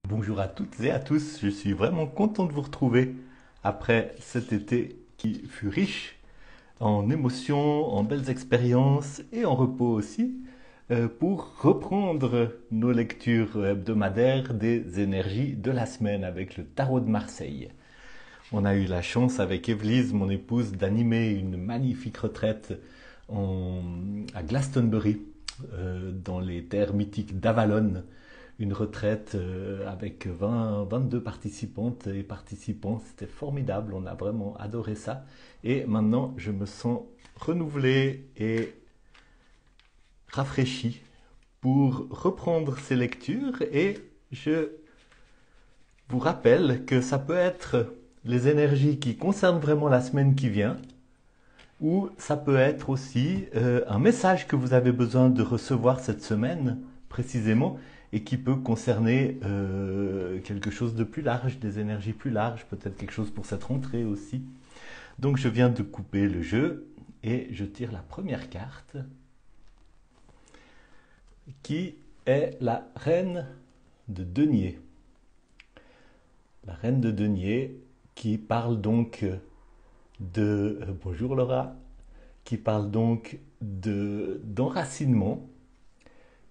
Bonjour à toutes et à tous, je suis vraiment content de vous retrouver après cet été qui fut riche en émotions, en belles expériences et en repos aussi, pour reprendre nos lectures hebdomadaires des énergies de la semaine avec le tarot de Marseille. On a eu la chance avec Evelyse, mon épouse, d'animer une magnifique retraite à Glastonbury, dans les terres mythiques d'Avalon. Une retraite avec 22 participantes et participants. C'était formidable, on a vraiment adoré ça. Et maintenant, je me sens renouvelé et rafraîchi pour reprendre ces lectures. Et je vous rappelle que ça peut être les énergies qui concernent vraiment la semaine qui vient, ou ça peut être aussi un message que vous avez besoin de recevoir cette semaine précisément et qui peut concerner quelque chose de plus large, des énergies plus larges, peut-être quelque chose pour cette rentrée aussi. Donc je viens de couper le jeu et je tire la première carte qui est la reine de denier. La reine de denier qui parle donc bonjour Laura, qui parle donc d'enracinement,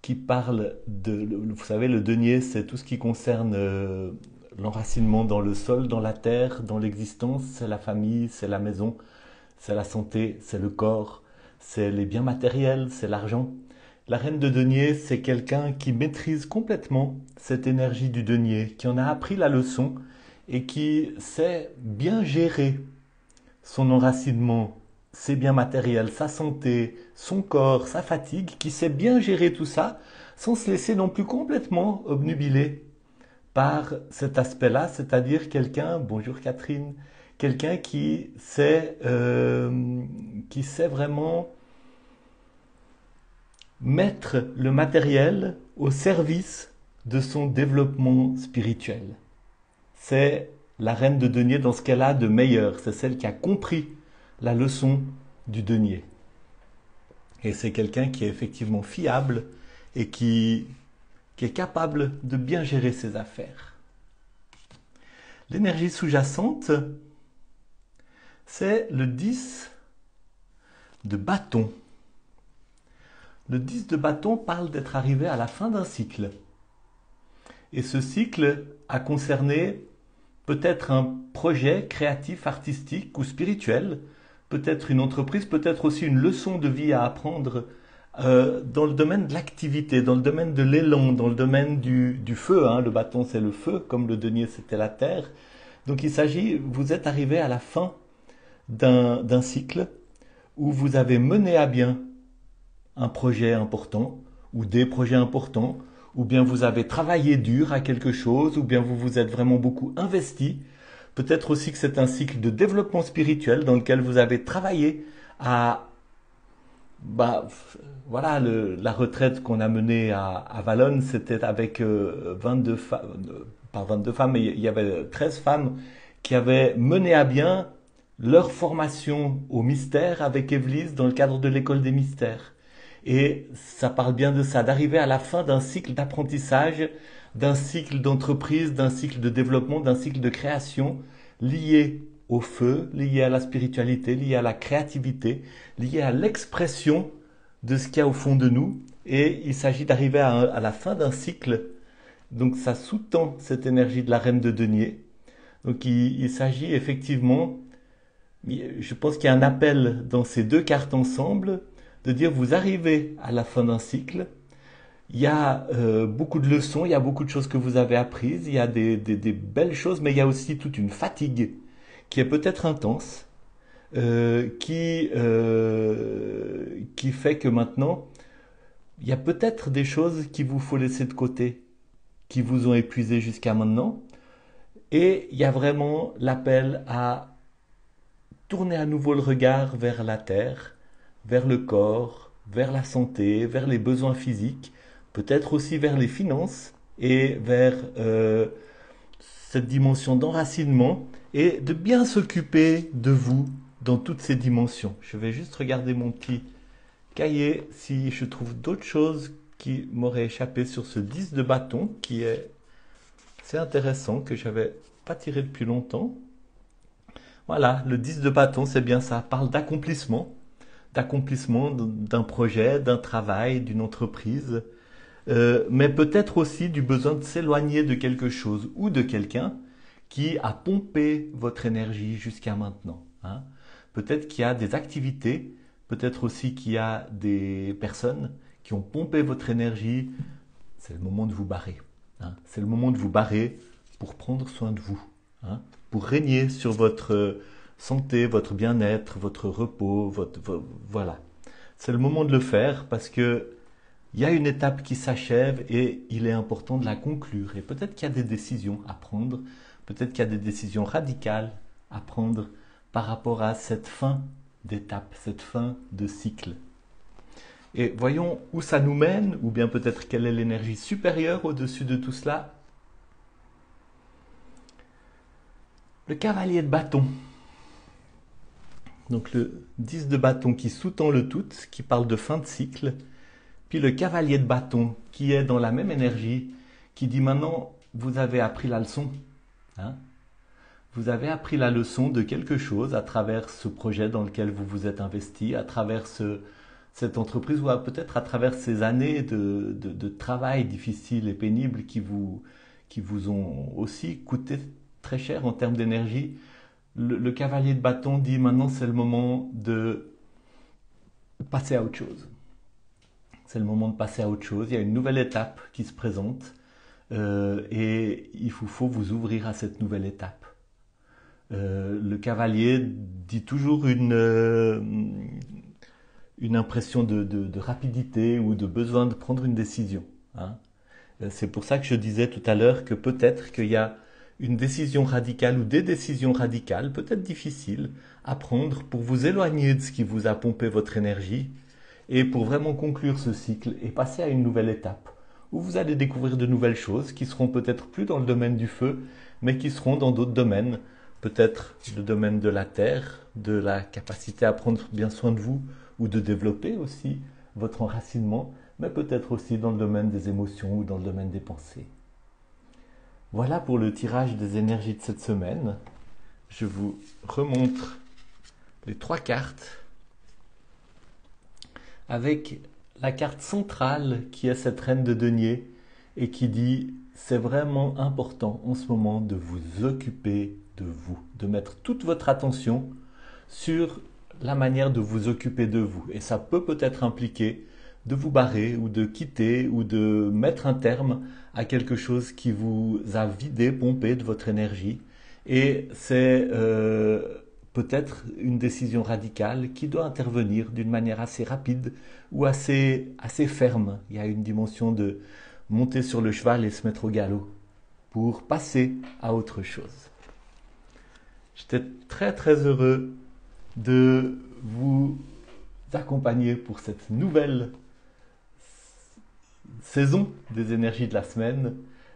qui parle vous savez, le denier, c'est tout ce qui concerne l'enracinement dans le sol, dans la terre, dans l'existence, c'est la famille, c'est la maison, c'est la santé, c'est le corps, c'est les biens matériels, c'est l'argent. La reine de denier, c'est quelqu'un qui maîtrise complètement cette énergie du denier, qui en a appris la leçon et qui sait bien gérer son enracinement, ses biens matériels, sa santé, son corps, sa fatigue, qui sait bien gérer tout ça sans se laisser non plus complètement obnubiler par cet aspect-là, c'est-à-dire quelqu'un, bonjour Catherine, quelqu'un qui sait vraiment mettre le matériel au service de son développement spirituel. C'est la reine de denier dans ce qu'elle a de meilleur. C'est celle qui a compris la leçon du denier. Et c'est quelqu'un qui est effectivement fiable et qui est capable de bien gérer ses affaires. L'énergie sous-jacente, c'est le 10 de bâton. Le 10 de bâton parle d'être arrivé à la fin d'un cycle. Et ce cycle a concerné peut-être un projet créatif, artistique ou spirituel, peut-être une entreprise, peut-être aussi une leçon de vie à apprendre dans le domaine de l'activité, dans le domaine de l'élan, dans le domaine du feu. Hein. Le bâton, c'est le feu, comme le denier, c'était la terre. Donc il s'agit, vous êtes arrivé à la fin d'un cycle où vous avez mené à bien un projet important ou des projets importants, ou bien vous avez travaillé dur à quelque chose, ou bien vous vous êtes vraiment beaucoup investi. Peut-être aussi que c'est un cycle de développement spirituel dans lequel vous avez travaillé à... voilà, la retraite qu'on a menée à Valonne, c'était avec 22 femmes, pas 22 femmes, mais il y avait 13 femmes qui avaient mené à bien leur formation au mystère avec Evelyse dans le cadre de l'école des mystères. Et ça parle bien de ça, d'arriver à la fin d'un cycle d'apprentissage, d'un cycle d'entreprise, d'un cycle de développement, d'un cycle de création lié au feu, lié à la spiritualité, lié à la créativité, lié à l'expression de ce qu'il y a au fond de nous. Et il s'agit d'arriver à la fin d'un cycle. Donc ça sous-tend cette énergie de la reine de denier. Donc il s'agit effectivement, je pense qu'il y a un appel dans ces deux cartes ensemble, de dire vous arrivez à la fin d'un cycle, il y a beaucoup de leçons, il y a beaucoup de choses que vous avez apprises, il y a des belles choses, mais il y a aussi toute une fatigue qui est peut-être intense, qui fait que maintenant, il y a peut-être des choses qu'il vous faut laisser de côté, qui vous ont épuisé jusqu'à maintenant, et il y a vraiment l'appel à tourner à nouveau le regard vers la terre, vers le corps, vers la santé, vers les besoins physiques, peut-être aussi vers les finances et vers cette dimension d'enracinement et de bien s'occuper de vous dans toutes ces dimensions. Je vais juste regarder mon petit cahier si je trouve d'autres choses qui m'auraient échappé sur ce 10 de bâton qui est assez intéressant que j'avais pas tiré depuis longtemps. Voilà, le 10 de bâton, c'est bien ça, parle d'accomplissement d'un projet, d'un travail, d'une entreprise, mais peut-être aussi du besoin de s'éloigner de quelque chose ou de quelqu'un qui a pompé votre énergie jusqu'à maintenant, hein. Peut-être qu'il y a des activités, peut-être aussi qu'il y a des personnes qui ont pompé votre énergie. C'est le moment de vous barrer, hein. C'est le moment de vous barrer pour prendre soin de vous, hein, pour régner sur votre santé, votre bien-être, votre repos, voilà. C'est le moment de le faire parce que il y a une étape qui s'achève et il est important de la conclure. Et peut-être qu'il y a des décisions à prendre, peut-être qu'il y a des décisions radicales à prendre par rapport à cette fin d'étape, cette fin de cycle. Et voyons où ça nous mène, ou bien peut-être quelle est l'énergie supérieure au-dessus de tout cela. Le cavalier de bâton. Donc le 10 de bâton qui sous-tend le tout, qui parle de fin de cycle. Puis le cavalier de bâton qui est dans la même énergie, qui dit maintenant, vous avez appris la leçon, hein. Vous avez appris la leçon de quelque chose à travers ce projet dans lequel vous vous êtes investi, à travers cette entreprise ou peut-être à travers ces années de travail difficile et pénible qui vous ont aussi coûté très cher en termes d'énergie. Le cavalier de bâton dit maintenant c'est le moment de passer à autre chose. C'est le moment de passer à autre chose. Il y a une nouvelle étape qui se présente et il faut vous ouvrir à cette nouvelle étape. Le cavalier dit toujours une impression de rapidité ou de besoin de prendre une décision, hein. C'est pour ça que je disais tout à l'heure que peut-être qu'il y a une décision radicale ou des décisions radicales, peut-être difficiles, à prendre pour vous éloigner de ce qui vous a pompé votre énergie et pour vraiment conclure ce cycle et passer à une nouvelle étape où vous allez découvrir de nouvelles choses qui seront peut-être plus dans le domaine du feu, mais qui seront dans d'autres domaines, peut-être le domaine de la terre, de la capacité à prendre bien soin de vous ou de développer aussi votre enracinement, mais peut-être aussi dans le domaine des émotions ou dans le domaine des pensées. Voilà pour le tirage des énergies de cette semaine. Je vous remontre les 3 cartes avec la carte centrale qui est cette reine de denier et qui dit c'est vraiment important en ce moment de vous occuper de vous, de mettre toute votre attention sur la manière de vous occuper de vous. Et ça peut peut-être impliquer de vous barrer ou de quitter ou de mettre un terme à quelque chose qui vous a vidé, pompé de votre énergie. Et c'est peut-être une décision radicale qui doit intervenir d'une manière assez rapide ou assez ferme. Il y a une dimension de monter sur le cheval et se mettre au galop pour passer à autre chose. J'étais très très heureux de vous accompagner pour cette nouvelle saison des énergies de la semaine.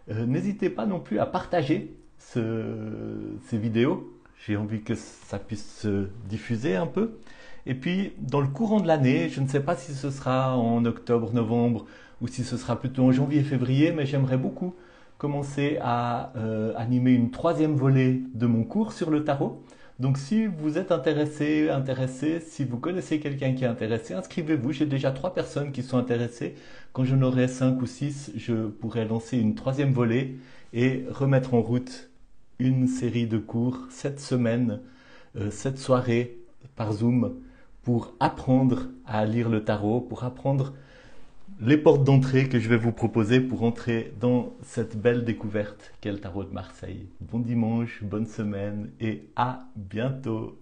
N'hésitez pas non plus à partager ces vidéos. J'ai envie que ça puisse se diffuser un peu. Et puis, dans le courant de l'année, je ne sais pas si ce sera en octobre, novembre, ou si ce sera plutôt en janvier, février, mais j'aimerais beaucoup commencer à animer une 3e volée de mon cours sur le tarot. Donc si vous êtes intéressé, si vous connaissez quelqu'un qui est intéressé, inscrivez-vous. J'ai déjà 3 personnes qui sont intéressées. Quand j'en aurai 5 ou 6, je pourrai lancer une 3e volée et remettre en route une série de cours cette semaine, 7 soirées par Zoom pour apprendre à lire le tarot, pour apprendre les portes d'entrée que je vais vous proposer pour entrer dans cette belle découverte qu'est le tarot de Marseille. Bon dimanche, bonne semaine et à bientôt.